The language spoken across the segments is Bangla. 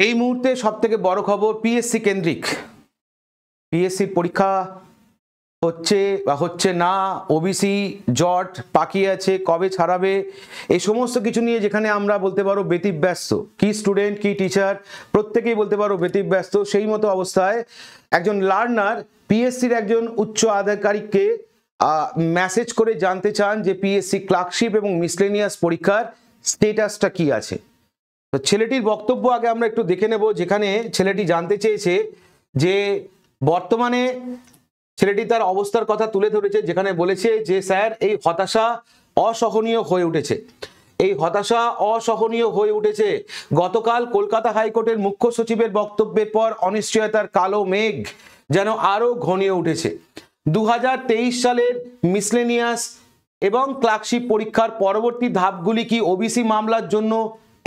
এই মুহূর্তে সবথেকে বড় খবর পিএসসি কেন্দ্রিক। পিএসসির পরীক্ষা হচ্ছে বা হচ্ছে না, ওবিসি জট বাকি আছে, কবে ছাড়াবে, এই সমস্ত কিছু নিয়ে যেখানে আমরা বলতে পারো ব্যতিব্যস্ত, কি স্টুডেন্ট কি টিচার প্রত্যেকেই বলতে পারো ব্যতিব্যস্ত। সেই মতো অবস্থায় একজন লার্নার পিএসসির একজন উচ্চ আধিকারিককে মেসেজ করে জানতে চান যে পিএসসি ক্লার্কশিপ এবং মিসলেনিয়াস পরীক্ষার স্টেটাসটা কি আছে। তো ছেলেটির বক্তব্য আগে আমরা একটু দেখে নেব, যেখানে ছেলেটি জানতে চেয়েছে যে বর্তমানে ছেলেটি তার অবস্থার কথা তুলে ধরেছে, যেখানে বলেছে যে স্যার এই হতাশা অসহনীয় হয়ে উঠেছে, এই হতাশা অসহনীয় হয়ে উঠেছে। গতকাল কলকাতা হাইকোর্টের মুখ্য সচিবের বক্তব্যের পর অনিশ্চয়তার কালো মেঘ যেন আরো ঘনিয়ে উঠেছে। 2023 সালের মিসলেনিয়াস এবং ক্লার্কশিপ পরীক্ষার পরবর্তী ধাপগুলি কি ওবিসি মামলার জন্য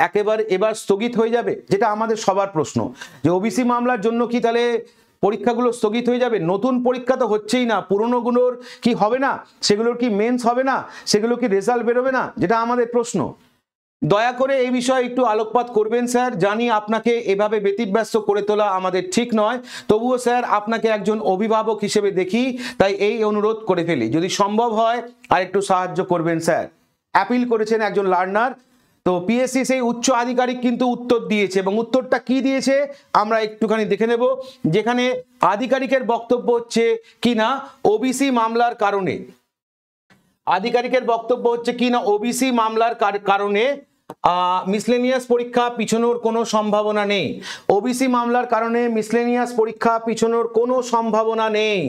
একেবারে এবার স্থগিত হয়ে যাবে, যেটা আমাদের সবার প্রশ্ন, যে ওবিসি মামলার জন্য কি তাহলে পরীক্ষাগুলো স্থগিত হয়ে যাবে? নতুন পরীক্ষা তো হচ্ছেই না, পুরনোগুলোর কি হবে না, সেগুলোর কি মেন্স হবে না, সেগুলো কি রেজাল্ট বেরোবে না, যেটা আমাদের প্রশ্ন। দয়া করে এই বিষয়ে একটু আলোকপাত করবেন স্যার। জানি আপনাকে এভাবে ব্যতিব্যস্ত করে তোলা আমাদের ঠিক নয়, তবুও স্যার আপনাকে একজন অভিভাবক হিসেবে দেখি, তাই এই অনুরোধ করে ফেলি, যদি সম্ভব হয় আর একটু সাহায্য করবেন স্যার। অ্যাপিল করেছেন একজন লার্নার। তো পিএসসি সেই উচ্চ আধিকারিক কিন্তু উত্তর দিয়েছে, এবং উত্তরটা কি দিয়েছে আমরা একটুখানি দেখে নেব, যেখানে আধিকারিকের বক্তব্য হচ্ছে কিনা ওবিসি মামলার কারণে, আধিকারিকের বক্তব্য হচ্ছে কিনা ওবিসি মামলার কারণে মিসলেনিয়াস পরীক্ষা পিছনোর কোনো সম্ভাবনা নেই। ওবিসি মামলার কারণে মিসলেনিয়াস পরীক্ষা পিছনোর কোনো সম্ভাবনা নেই।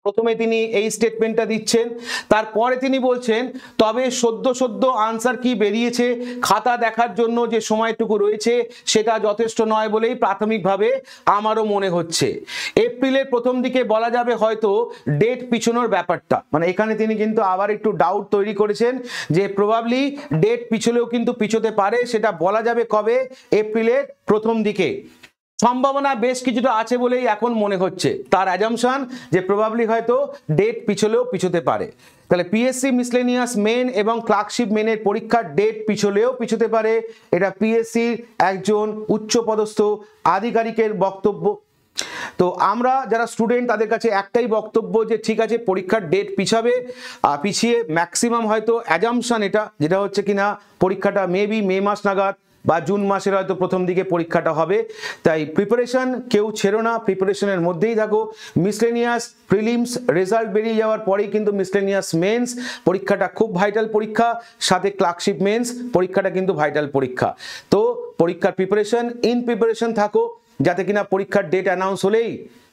প্রথমে তিনি এই স্টেটমেন্টটা দিচ্ছেন, তারপরে তিনি বলছেন তবে সদ্য আনসার কি বেরিয়েছে খাতা দেখার জন্য যে সময়টুকু রয়েছে সেটা যথেষ্ট নয় বলেই প্রাথমিকভাবে আমারও মনে হচ্ছে। এপ্রিলের প্রথম দিকে বলা যাবে হয়তো ডেট পিছনোর ব্যাপারটা, মানে এখানে তিনি কিন্তু আবার একটু ডাউট তৈরি করেছেন যে প্রবাবলি ডেট পিছলেও কিন্তু পিছোতে পারে, সেটা বলা যাবে কবে, এপ্রিলের প্রথম দিকে। সম্ভাবনা বেশ কিছুটা আছে বলেই এখন মনে হচ্ছে, তার অ্যাজাম্পশন যে প্রবাবলি হয়তো ডেট পিছলেও পিছোতে পারে। তাহলে পিএসসি মিসলেনিয়াস মেন এবং ক্লার্কশিপ মেনের পরীক্ষার ডেট পিছলেও পিছোতে পারে, এটা পিএসসির একজন উচ্চপদস্থ আধিকারিকের বক্তব্য। তো আমরা যারা স্টুডেন্ট তাদের কাছে একটাই বক্তব্য যে ঠিক আছে পরীক্ষার ডেট পিছিয়ে ম্যাক্সিমাম হয়তো অ্যাজাম্পশন এটা, যেটা হচ্ছে কিনা পরীক্ষাটা মেবি মে মাস নাগাদ বা জুন মাসের হয়তো প্রথম দিকে পরীক্ষাটা হবে। তাই প্রিপারেশন কেউ ছেড়ো না, প্রিপারেশনের মধ্যেই থাকো। মিসলেনিয়াস প্রিলিমস রেজাল্ট বেরিয়ে যাওয়ার পরেই কিন্তু মিসলেনিয়াস মেন্স পরীক্ষাটা খুব ভাইটাল পরীক্ষা, সাথে ক্লার্কশিপ মেন্স পরীক্ষাটা কিন্তু ভাইটাল পরীক্ষা। তো পরীক্ষার প্রিপারেশন থাকো, যাতে কিনা পরীক্ষার ডেট অ্যানাউন্স হলেই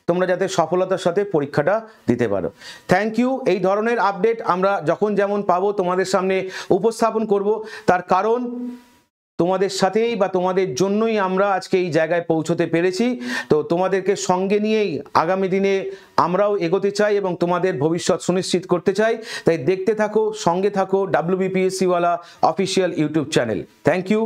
তোমরা যাতে সফলতার সাথে পরীক্ষাটা দিতে পারো। Thank you. এই ধরনের আপডেট আমরা যখন যেমন পাবো তোমাদের সামনে উপস্থাপন করব, তার কারণ তোমাদের সাথেই বা তোমাদের জন্যই আমরা আজকে এই জায়গায় পৌঁছতে পেরেছি। তো তোমাদেরকে সঙ্গে নিয়েই আগামী দিনে আমরাও এগোতে চাই এবং তোমাদের ভবিষ্যৎ সুনিশ্চিত করতে চাই। তাই দেখতে থাকো, সঙ্গে থাকো WBPSC ওয়ালা official YouTube channel. Thank you.